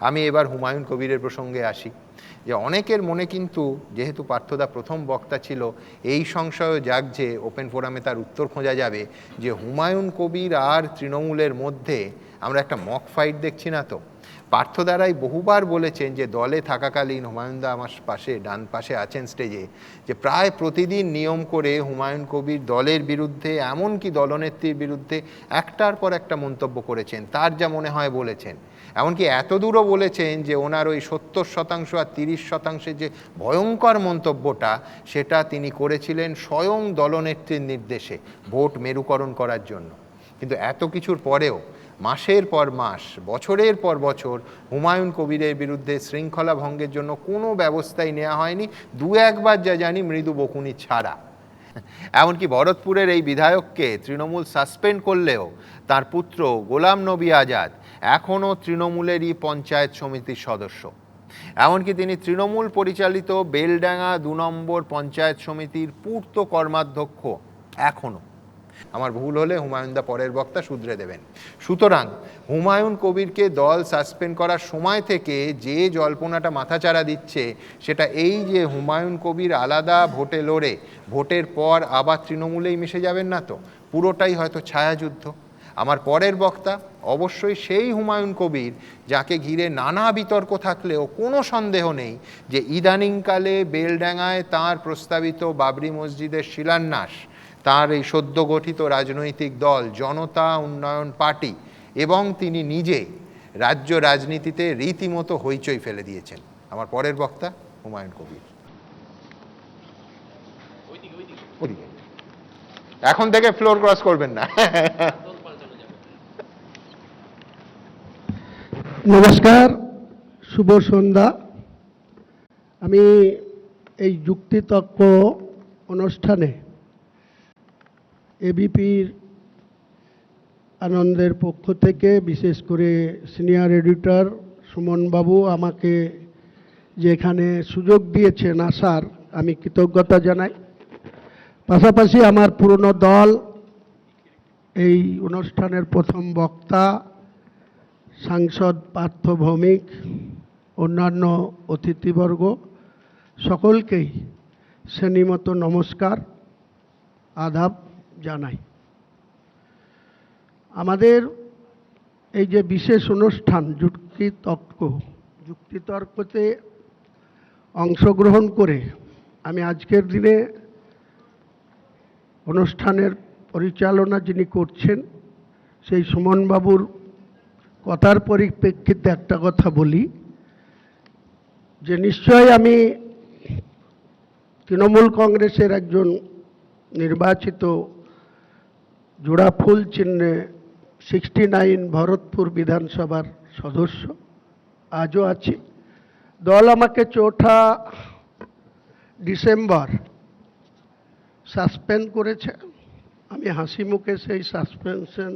আমি এবার হুমায়ুন কবিরের প্রসঙ্গে আসি, যে অনেকের মনে কিন্তু, যেহেতু পার্থদা প্রথম বক্তা ছিল, এই সংশয় জাগছে, ওপেন ফোরামে তার উত্তর খোঁজা যাবে, যে হুমায়ুন কবির আর তৃণমূলের মধ্যে আমরা একটা মক ফাইট দেখছি না তো। পার্থদারাই বহুবার বলেছেন যে দলে থাকাকালীন, হুমায়ুনদা আমার পাশে ডান পাশে আছেন স্টেজে, যে প্রায় প্রতিদিন নিয়ম করে হুমায়ুন কবির দলের বিরুদ্ধে, এমনকি দলনেত্রীর বিরুদ্ধে একটার পর একটা মন্তব্য করেছেন, তার যা মনে হয় বলেছেন। এমনকি এত দূরও বলেছেন যে ওনার ওই 70% আর 30%-এর যে ভয়ঙ্কর মন্তব্যটা, সেটা তিনি করেছিলেন স্বয়ং দলনেত্রীর নির্দেশে, ভোট মেরুকরণ করার জন্য। কিন্তু এত কিছুর পরেও মাসের পর মাস, বছরের পর বছর হুমায়ুন কবিরের বিরুদ্ধে শৃঙ্খলা ভঙ্গের জন্য কোনো ব্যবস্থাই নেওয়া হয়নি, দু একবার যা জানি মৃদু বকুনি ছাড়া। এমনকি ভরতপুরের এই বিধায়ককে তৃণমূল সাসপেন্ড করলেও তার পুত্র গোলাম নবী আজাদ এখনও তৃণমূলেরই পঞ্চায়েত সমিতির সদস্য। এমনকি তিনি তৃণমূল পরিচালিত বেলডাঙ্গা 2 নম্বর পঞ্চায়েত সমিতির পূর্ত কর্মাধ্যক্ষ এখনও। আমার ভুল হলে হুমায়ুনদা পরের বক্তা শুধরে দেবেন। সুতরাং হুমায়ুন কবিরকে দল সাসপেন্ড করার সময় থেকে যে জল্পনাটা মাথাচাড়া দিচ্ছে, সেটা এই যে হুমায়ুন কবির আলাদা ভোটে লড়ে ভোটের পর আবার তৃণমূলেই মিশে যাবেন না তো, পুরোটাই হয়তো ছায়াযুদ্ধ। আমার পরের বক্তা অবশ্যই সেই হুমায়ুন কবির যাকে ঘিরে নানা বিতর্ক থাকলেও কোনো সন্দেহ নেই যে ইদানিংকালে বেলডাঙ্গায় তাঁর প্রস্তাবিত বাবরি মসজিদের শিলান্যাস, তার এই সদ্য গঠিত রাজনৈতিক দল জনতা উন্নয়ন পার্টি এবং তিনি নিজে রাজ্য রাজনীতিতে রীতিমতো হইচই ফেলে দিয়েছেন। আমার পরের বক্তা হুমায়ুন কবির। এখন থেকে ফ্লোর ক্রস করবেন না। নমস্কার, শুভ সন্ধ্যা। আমি এই যুক্তিতর্ক অনুষ্ঠানে এবিপির আনন্দের পক্ষ থেকে, বিশেষ করে সিনিয়র এডিটর সুমনবাবু আমাকে যেখানে সুযোগ দিয়েছেন আসার, আমি কৃতজ্ঞতা জানাই। পাশাপাশি আমার পুরনো দল, এই অনুষ্ঠানের প্রথম বক্তা সাংসদ পার্থ ভৌমিক, অন্যান্য অতিথিবর্গ, সকলকেই শ্রেণীমতো নমস্কার, আদাব জানাই। আমাদের এই যে বিশেষ অনুষ্ঠান যুক্তিতর্কতে অংশগ্রহণ করে আমি আজকের দিনে অনুষ্ঠানের পরিচালনা যিনি করছেন সেই সুমনবাবুর কথার পরিপ্রেক্ষিতে একটা কথা বলি, যে নিশ্চয়ই আমি তৃণমূল কংগ্রেসের একজন নির্বাচিত জোড়া ফুল চিহ্নে 69 ভরতপুর বিধানসভার সদস্য, আজও আছি। দল আমাকে 4 ডিসেম্বর সাসপেন্ড করেছে। আমি হাসি মুখে সেই সাসপেনশন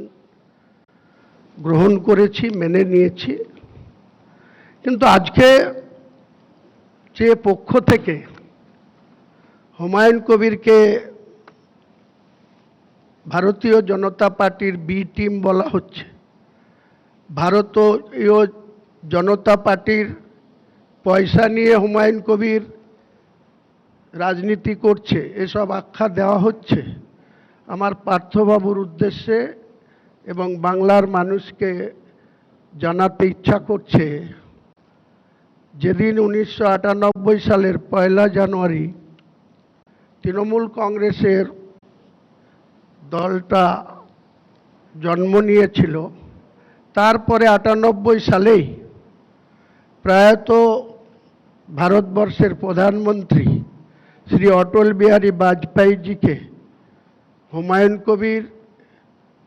গ্রহণ করেছি, মেনে নিয়েছি। কিন্তু আজকে যে পক্ষ থেকে হুমায়ুন কবিরকে ভারতীয় জনতা পার্টির বি টিম বলা হচ্ছে, ভারতীয় জনতা পার্টির পয়সা নিয়ে হুমায়ুন কবির রাজনীতি করছে, এসব আখ্যা দেওয়া হচ্ছে, আমার পার্থবাবুর উদ্দেশ্যে এবং বাংলার মানুষকে জানাতে ইচ্ছা করছে, যেদিন 1998 সালের 1 জানুয়ারি তৃণমূল কংগ্রেসের দলটা জন্ম নিয়েছিল, তারপরে 98 সালেই প্রয়াত ভারতবর্ষের প্রধানমন্ত্রী শ্রী অটল বিহারী বাজপেয়ীজিকে হুমায়ুন কবির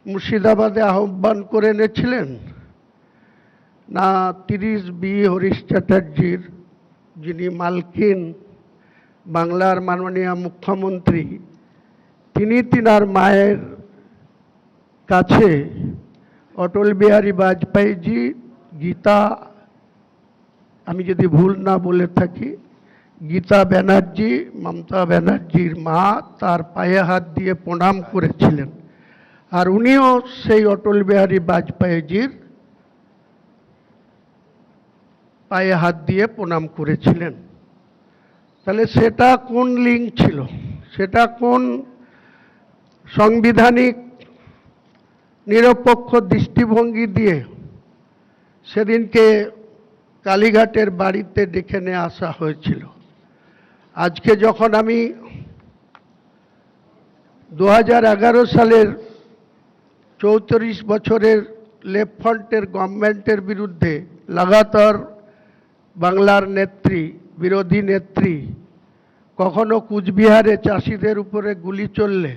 মুর্শিদাবাদে আহ্বান করে এনেছিলেন, না 30 বি হরিশ চ্যাটার্জির, যিনি মালকিন বাংলার মাননীয় মুখ্যমন্ত্রী, তিনি তিনার মায়ের কাছে অটল বিহারী বাজপেয়ীজি গীতা, আমি যদি ভুল না বলে থাকি, গীতা ব্যানার্জি, মমতা ব্যানার্জির মা, তার পায়ে হাত দিয়ে প্রণাম করেছিলেন। আর উনিও সেই অটল বিহারী বাজপেয়ীজির পায়ে হাত দিয়ে প্রণাম করেছিলেন। তাহলে সেটা কোন লিঙ্ক ছিল? সেটা কোন সাংবিধানিক নিরপেক্ষ দৃষ্টিভঙ্গি দিয়ে সেদিনকে কালীঘাটের বাড়িতে ডেকে নিয়ে আসা হয়েছিল? আজকে যখন আমি 2011 সালের 34 বছরের লেফট ফ্রন্টের গভর্নমেন্টের বিরুদ্ধে লাগাতার বাংলার নেত্রী, বিরোধী নেত্রী, কখনো কুচবিহারে চাষিদের উপরে গুলি চললে,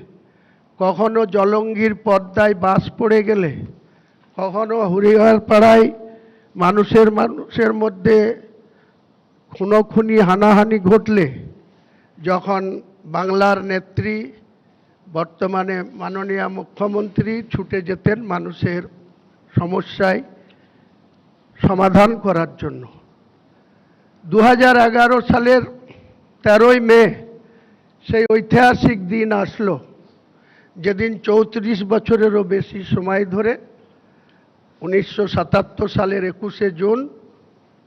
কখনো জলঙ্গির পদ্মায় বাস পড়ে গেলে, কখনো হরিহরপাড়ায় মানুষের মধ্যে খুনোখুনি হানাহানি ঘটলে, যখন বাংলার নেত্রী বর্তমানে মাননীয় মুখ্যমন্ত্রী ছুটে যেতেন মানুষের সমস্যায় সমাধান করার জন্য। 2011 সালের 13ই মে সেই ঐতিহাসিক দিন আসলো, যেদিন 34 বছরেরও বেশি সময় ধরে 1977 সালের 21শে জুন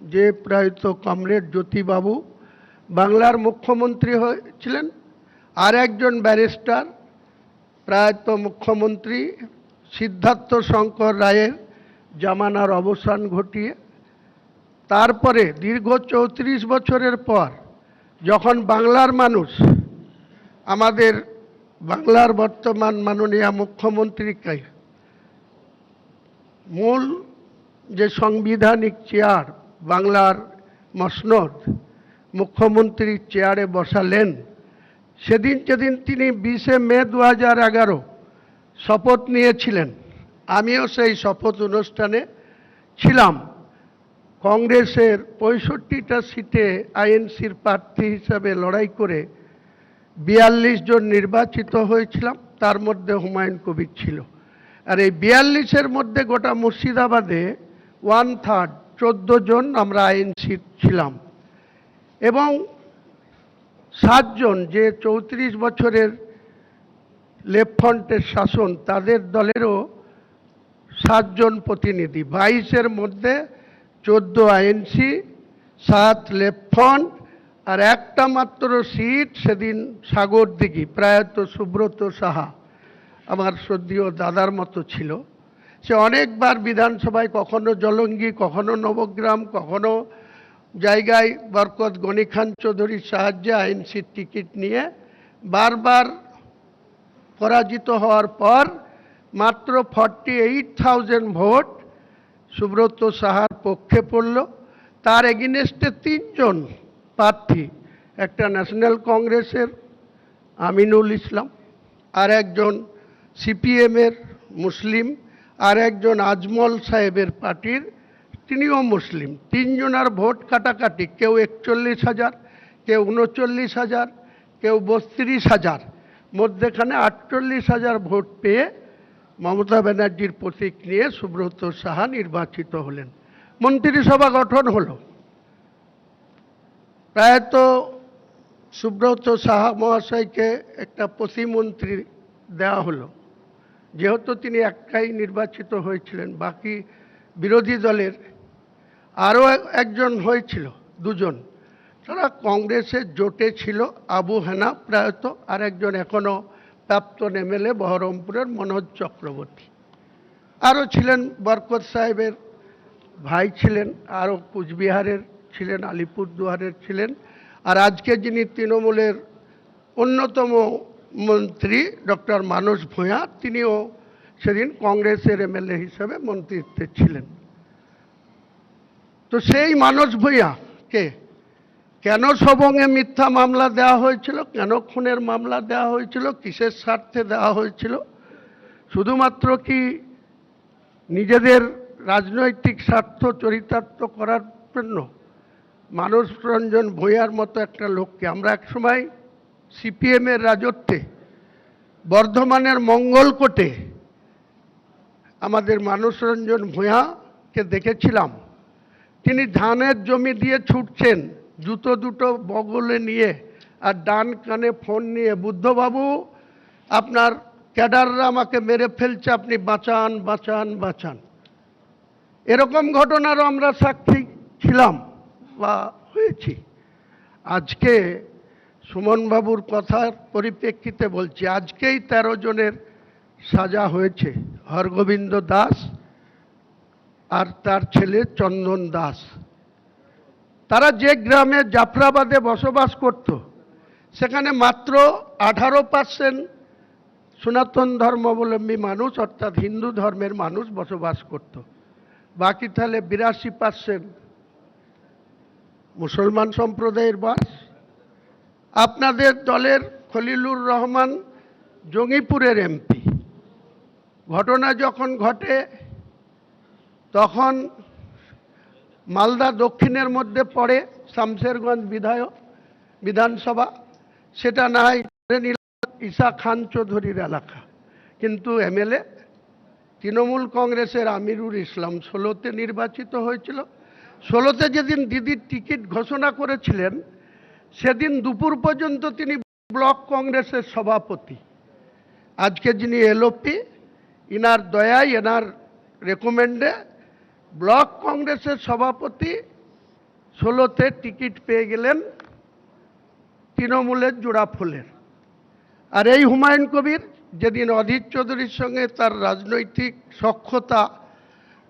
যে প্রয়াত কমরেড জ্যোতিবাবু বাংলার মুখ্যমন্ত্রী হয়েছিলেন, আর একজন ব্যারিস্টার প্রয়াত মুখ্যমন্ত্রী সিদ্ধার্থ শঙ্কর রায়ের জামানার অবসান ঘটিয়ে তারপরে দীর্ঘ 34 বছরের পর যখন বাংলার মানুষ আমাদের বাংলার বর্তমান মাননীয় মুখ্যমন্ত্রীকে মূল যে সাংবিধানিক চেয়ার, বাংলার মসনদ, মুখ্যমন্ত্রীর চেয়ারে বসালেন, যেদিন তিনি 20শে মে 2011 শপথ নিয়েছিলেন, আমিও সেই শপথ অনুষ্ঠানে ছিলাম। কংগ্রেসের 65টা সিটে আইএনসির প্রার্থী হিসাবে লড়াই করে 42 জন নির্বাচিত হয়েছিলাম, তার মধ্যে হুমায়ুন কবির ছিল। আর এই 42-এর মধ্যে গোটা মুর্শিদাবাদে 1/3 14 জন আমরা আইএনসি ছিলাম, এবং 7 জন যে 34 বছরের লেফট ফ্রন্টের শাসন, তাদের দলেরও 7 জন প্রতিনিধি, 22-এর মধ্যে 14 আইএনসি, 7 লেফট ফ্রন্ট, আর একটা মাত্র সিট সেদিন সাগরদিঘি প্রয়াত সুব্রত সাহা, আমার শ্রদ্ধেয় দাদার মতো ছিল। সে অনেকবার বিধানসভায় কখনো জলঙ্গি, কখনো নবগ্রাম, কখনো জায়গায় বরকত গনি খান চৌধুরীর সাহায্যে আইএনসির টিকিট নিয়ে বারবার পরাজিত হওয়ার পর মাত্র 48,000 ভোট সুব্রত সাহার পক্ষে পড়ল। তার এগেইনস্টে 3 জন প্রার্থী, একটা ন্যাশনাল কংগ্রেসের আমিনুল ইসলাম, আর একজন সিপিএমের মুসলিম, আর একজন আজমল সাহেবের পার্টির, তিনিও মুসলিম। 3 জনের ভোট কাটাকাটি, কেউ 41,000, কেউ 39,000, কেউ 32,000, মধ্যেখানে 48,000 ভোট পেয়ে মমতা ব্যানার্জির প্রতীক নিয়ে সুব্রত সাহা নির্বাচিত হলেন। মন্ত্রিসভা গঠন হলো। প্রায়ত সুব্রত সাহা মহাশয়কে একটা প্রতিমন্ত্রী দেওয়া হলো, যেহেতু তিনি একাই নির্বাচিত হয়েছিলেন। বাকি বিরোধী দলের আরও একজন হয়েছিল, 2 জন, তারা কংগ্রেসের জোটে ছিল, আবু হেনা প্রায়ত, আর একজন এখনও প্রাক্তন এমএলএ বহরমপুরের মনোজ চক্রবর্তী। আরও ছিলেন বরকত সাহেবের ভাই ছিলেন, আরও কুচবিহারের ছিলেন, আলিপুরদুয়ারের ছিলেন, আর আজকে যিনি তৃণমূলের অন্যতম মন্ত্রী ডক্টর মানস ভূঁইয়া, তিনিও সেদিন কংগ্রেসের এমএলএ হিসেবে মন্ত্রিত্বে ছিলেন। তো সেই মানস ভূঁইয়াকে কেন সবংয়ে মিথ্যা মামলা দেওয়া হয়েছিল, কেন খুনের মামলা দেওয়া হয়েছিল, কিসের স্বার্থে দেওয়া হয়েছিল? শুধুমাত্র কি নিজেদের রাজনৈতিক স্বার্থ চরিতার্থ করার জন্য? মানস রঞ্জন ভূঁইয়ার মতো একটা লোককে আমরা একসময় সিপিএমের রাজত্বে বর্ধমানের মঙ্গলকোটে আমাদের মানস রঞ্জন ভূঁইয়াকে দেখেছিলাম। তিনি ধানের জমি দিয়ে ছুটছেন, জুতো দুটো বগলে নিয়ে আর ডান কানে ফোন নিয়ে, বুদ্ধবাবু আপনার ক্যাডাররা আমাকে মেরে ফেলছে, আপনি বাঁচান বাঁচান বাঁচান। এরকম ঘটনারও আমরা সাক্ষী ছিলাম। বা হয়েছি। আজকে সুমনবাবুর কথার পরিপ্রেক্ষিতে বলছি, আজকেই 13 জনের সাজা হয়েছে। হরগোবিন্দ দাস আর তার ছেলে চন্দন দাস। তারা যে গ্রামে জাফরাবাদে বসবাস করত, সেখানে মাত্র 18% সনাতন ধর্মাবলম্বী মানুষ অর্থাৎ হিন্দু ধর্মের মানুষ বসবাস করত। বাকি তাহলে 82% মুসলমান সম্প্রদায়ের বাস। আপনাদের দলের খলিলুর রহমান জঙ্গিপুরের এমপি। ঘটনা যখন ঘটে তখন মালদা দক্ষিণের মধ্যে পড়ে শামশেরগঞ্জ বিধানসভা, সেটা না হয় ঈসা খান চৌধুরীর এলাকা, কিন্তু এমএলএ তৃণমূল কংগ্রেসের আমিরুল ইসলাম 16তে নির্বাচিত হয়েছিল। 16তে যেদিন দিদির টিকিট ঘোষণা করেছিলেন, সেদিন দুপুর পর্যন্ত তিনি ব্লক কংগ্রেসের সভাপতি। আজকে যিনি এলওপি, ইনার দয়ায়, এনার রেকমেন্ডে ব্লক কংগ্রেসের সভাপতি 16তে টিকিট পেয়ে গেলেন তৃণমূলের জোড়াফুলের। আর এই হুমায়ুন কবির যেদিন অধীর চৌধুরীর সঙ্গে তার রাজনৈতিক সখ্যতা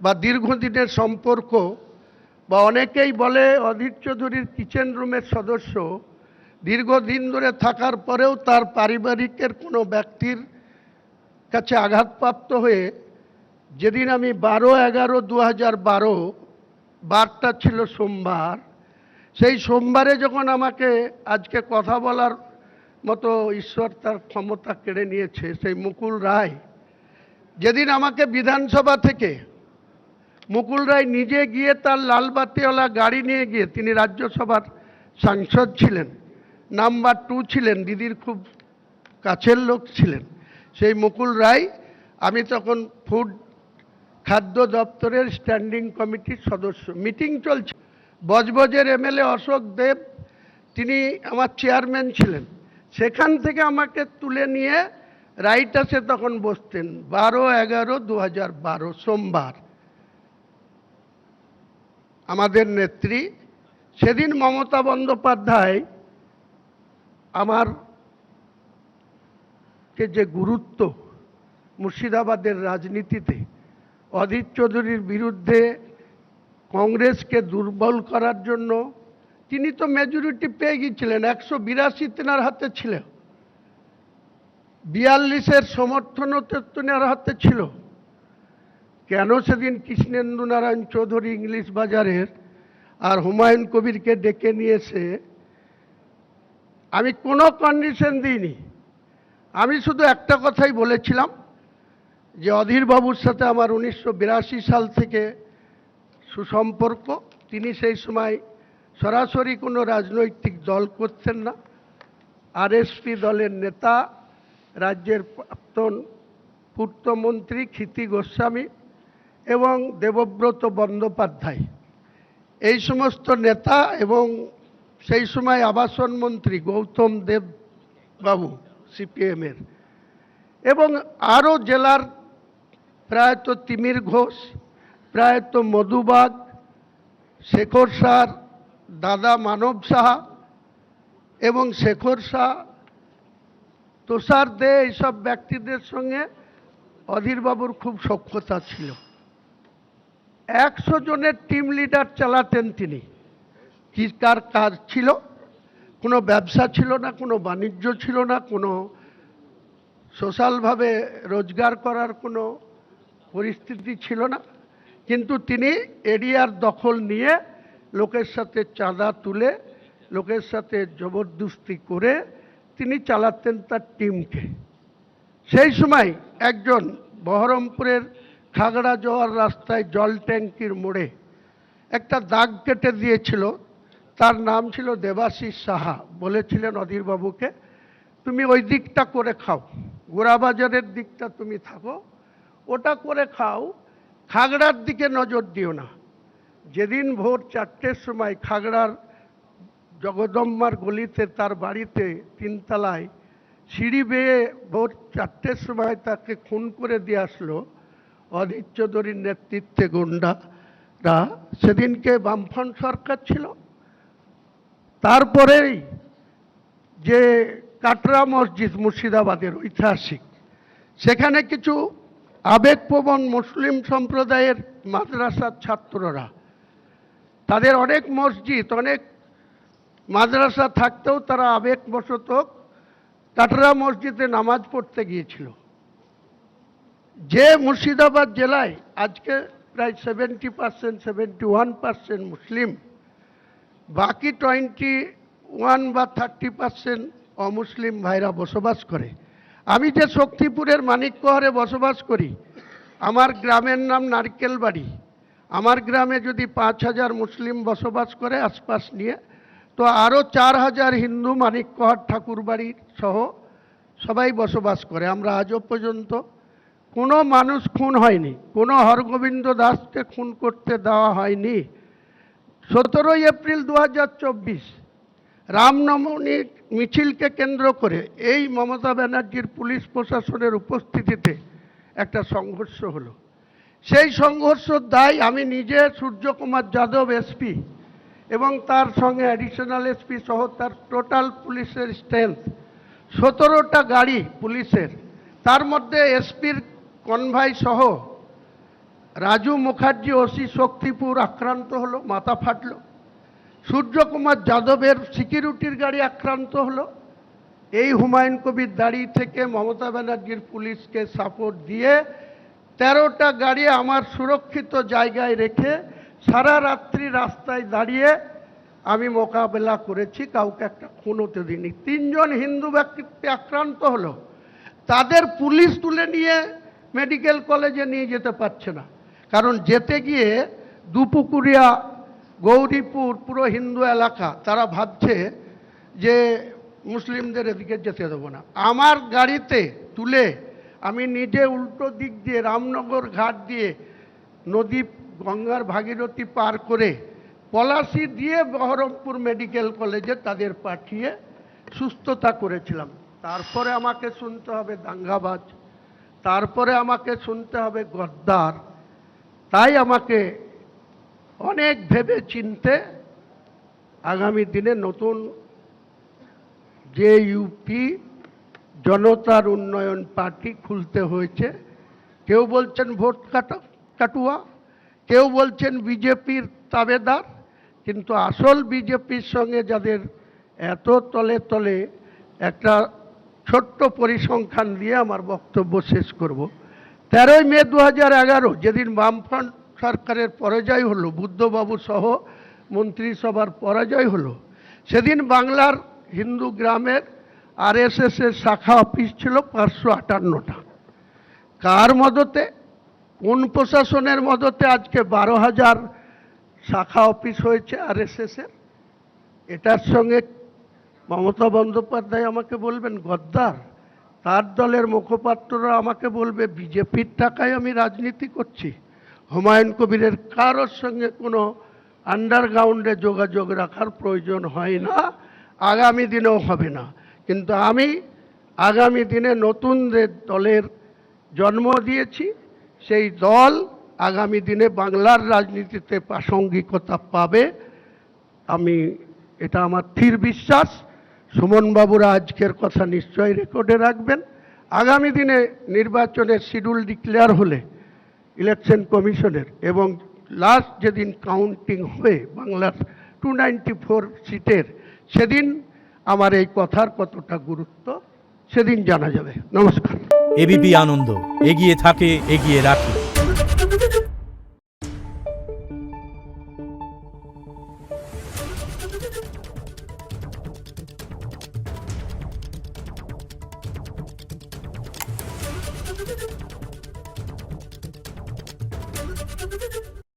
বা দীর্ঘদিনের সম্পর্ক, বা অনেকেই বলে অধীর চৌধুরীর কিচেন রুমের সদস্য, দীর্ঘদিন ধরে থাকার পরেও তার পারিবারিকের কোনো ব্যক্তির কাছে আঘাতপ্রাপ্ত হয়ে যেদিন আমি 12/11/2012, বারটা ছিল সোমবার, সেই সোমবারে যখন আমাকে আজকে কথা বলার মতো ঈশ্বর তার ক্ষমতা কেড়ে নিয়েছে, সেই মুকুল রায় যেদিন আমাকে বিধানসভা থেকে মুকুল রায় নিজে গিয়ে তার লালবাতিওয়ালা গাড়ি নিয়ে গিয়ে, তিনি রাজ্যসভার সাংসদ ছিলেন, নাম্বার 2 ছিলেন, দিদির খুব কাছের লোক ছিলেন সেই মুকুল রায়। আমি তখন খাদ্য দপ্তরের স্ট্যান্ডিং কমিটির সদস্য, মিটিং চলছে, বজবজের এমএলএ অশোক দেব তিনি আমার চেয়ারম্যান ছিলেন, সেখান থেকে আমাকে তুলে নিয়ে রাইটাসে তখন বসতেন। 12/11/2012 সোমবার। আমাদের নেত্রী সেদিন মমতা বন্দ্যোপাধ্যায় আমার যে গুরুত্ব মুর্শিদাবাদের রাজনীতিতে, অধীর চৌধুরীর বিরুদ্ধে কংগ্রেসকে দুর্বল করার জন্য, তিনি তো মেজরিটি পেয়ে গিয়েছিলেন, 182 তেনার হাতে ছিল, 42-এর সমর্থনও তেনার হাতে ছিল। কেন সেদিন কৃষ্ণেন্দু নারায়ণ চৌধুরী ইংলিশ বাজারের আর হুমায়ুন কবিরকে ডেকে নিয়েছে? আমি কোনো কন্ডিশন দিইনি, আমি শুধু একটা কথাই বলেছিলাম যে অধীরবাবুর সাথে আমার 1982 সাল থেকে সুসম্পর্ক। তিনি সেই সময় সরাসরি কোনো রাজনৈতিক দল করতেন না, আরএসপি দলের নেতা, রাজ্যের প্রাক্তন পূর্তমন্ত্রী ক্ষিতি গোস্বামী এবং দেবব্রত বন্দ্যোপাধ্যায়, এই সমস্ত নেতা, এবং সেই সময় আবাসন মন্ত্রী গৌতম দেব বাবু সিপিএমের, এবং আরও জেলার প্রায়ত তিমির ঘোষ, প্রায়ত মধুবাগ, শেখর সার, দাদা মানব সাহা এবং শেখর শাহ, তুষার দে, এইসব ব্যক্তিদের সঙ্গে অধীরবাবুর খুব সখ্যতা ছিল। 100 জনের টিম লিডার চালাতেন তিনি। কি কার কাজ ছিল? কোনো ব্যবসা ছিল না, কোনো বাণিজ্য ছিল না, কোনো সোশ্যালভাবে রোজগার করার কোনো পরিস্থিতি ছিল না, কিন্তু তিনি এরিয়ার দখল নিয়ে লোকের সাথে চাঁদা তুলে, লোকের সাথে জবরদস্তি করে তিনি চালাতেন তার টিমকে। সেই সময় একজন বহরমপুরের খাগড়া যাওয়ার রাস্তায় জল ট্যাঙ্কির মোড়ে একটা দাগ কেটে দিয়েছিল, তার নাম ছিল দেবাশিস সাহা। বলেছিলেন অধীরবাবুকে, তুমি ওই দিকটা করে খাও, গোড়াবাজারের দিকটা তুমি থাকো, ওটা করে খাও, খাগড়ার দিকে নজর দিও না। যেদিন ভোর 4টের সময় খাগড়ার জগদম্বার গলিতে তার বাড়িতে 3 তলায় সিঁড়ি বেয়ে ভোর 4টের সময় তাকে খুন করে দিয়ে আসলো অধীর চৌধুরীর নেতৃত্বে গুন্ডারা, সেদিনকে বামফ্রন্ট সরকার ছিল, তারপরেই যে কাটরা মসজিদ মুর্শিদাবাদের ঐতিহাসিক, সেখানে কিছু আবেগপ্রবণ মুসলিম সম্প্রদায়ের মাদ্রাসার ছাত্ররা, তাদের অনেক মসজিদ অনেক মাদ্রাসা থাকতেও তারা আবেগবশত কাটরা মসজিদে নামাজ পড়তে গিয়েছিল। যে মুর্শিদাবাদ জেলায় আজকে প্রায় 70% 71% মুসলিম, বাকি 21 বা 30% অমুসলিম ভাইরা বসবাস করে। আমি যে শক্তিপুরের মানিকগড়ে বসবাস করি, আমার গ্রামের নাম নারকেলবাড়ি। আমার গ্রামে যদি 5000 মুসলিম বসবাস করে আশপাশ নিয়ে, তো আরও 4000 হিন্দু মানিকগড় ঠাকুরবাড়ি সহ সবাই বসবাস করে। আমরা আজও পর্যন্ত কোনো মানুষ খুন হয়নি, কোনো হরগোবিন্দ দাসকে খুন করতে দেওয়া হয়নি। 17 এপ্রিল 2024 রামনবমী মিছিলকে কেন্দ্র করে এই মমতা ব্যানার্জির পুলিশ প্রশাসনের উপস্থিতিতে একটা সংঘর্ষ হলো। সেই সংঘর্ষের দায় আমি নিজে, সূর্যকুমার যাদব এসপি এবং তার সঙ্গে অ্যাডিশনাল এসপি সহ তার টোটাল পুলিশের স্ট্রেংথ 17টা গাড়ি পুলিশের, তার মধ্যে এসপির কনভয় সহ রাজু মুখার্জি ওসি শক্তিপুর আক্রান্ত হলো, মাথা ফাটলো। সূর্যকুমার যাদবের সিকিউরিটির গাড়ি আক্রান্ত হলো। এই হুমায়ুন কবির দাঁড়ি থেকে মমতা ব্যানার্জির পুলিশকে সাপোর্ট দিয়ে 13টা গাড়ি আমার সুরক্ষিত জায়গায় রেখে সারা রাত্রি রাস্তায় দাঁড়িয়ে আমি মোকাবেলা করেছি, কাউকে একটা খুন হতে দিইনি। 3 জন হিন্দু ব্যক্তি আক্রান্ত হলো, তাদের পুলিশ তুলে নিয়ে মেডিকেল কলেজে নিয়ে যেতে পারছে না, কারণ যেতে গিয়ে দুপুকুরিয়া, গৌরীপুর পুরো হিন্দু এলাকা, তারা ভাবছে যে মুসলিমদের এদিকে যেতে দেবো না। আমার গাড়িতে তুলে আমি নিজে উল্টো দিক দিয়ে রামনগর ঘাট দিয়ে নদী গঙ্গার ভাগীরথী পার করে পলাশি দিয়ে বহরমপুর মেডিকেল কলেজে তাদের পাঠিয়ে সুস্থতা করেছিলাম। তারপরে আমাকে শুনতে হবে দাঙ্গাবাজ, তারপরে আমাকে শুনতে হবে গদ্দার। তাই আমাকে অনেক ভেবে চিনতে আগামী দিনে নতুন যে ইউপি জনতার উন্নয়ন পার্টি খুলতে হয়েছে। কেউ বলছেন ভোট কাটুয়া, কেউ বলছেন বিজেপির তাবেদার, কিন্তু আসল বিজেপির সঙ্গে যাদের এত তলে তলে, একটা ছোট্ট পরিসংখ্যান দিয়ে আমার বক্তব্য শেষ করব। 13 মে 2011 যেদিন বামফ্রন্ট সরকারের পরাজয় হলো, বুদ্ধবাবু সহ মন্ত্রিসভার পরাজয় হলো, সেদিন বাংলার হিন্দু গ্রামের আরএসএসের শাখা অফিস ছিল 558টা। কার মদতে, কোন প্রশাসনের মদতে আজকে 12,000 শাখা অফিস হয়েছে আরএসএসের? এটার সঙ্গে মমতা বন্দ্যোপাধ্যায় আমাকে বলবেন গদ্দার, তার দলের মুখপাত্ররা আমাকে বলবে বিজেপির টাকায় আমি রাজনীতি করছি। হুমায়ুন কবিরের কারোর সঙ্গে কোনো আন্ডারগ্রাউন্ডে যোগাযোগ রাখার প্রয়োজন হয় না, আগামী দিনেও হবে না। কিন্তু আমি আগামী দিনে নতুন যে দলের জন্ম দিয়েছি, সেই দল আগামী দিনে বাংলার রাজনীতিতে প্রাসঙ্গিকতা পাবে। আমি এটা আমার স্থির বিশ্বাস। সুমনবাবুরা আজকের কথা নিশ্চয়ই রেকর্ডে রাখবেন। আগামী দিনে নির্বাচনের শিডিউল ডিক্লেয়ার হলে ইলেকশন কমিশনের, এবং লাস্ট যেদিন কাউন্টিং হয়ে বাংলার 294 সিটের, সেদিন আমার এই কথার কতটা গুরুত্ব সেদিন জানা যাবে। নমস্কার। এবিপি আনন্দ, এগিয়ে থাকে, এগিয়ে রাখে। Thank you.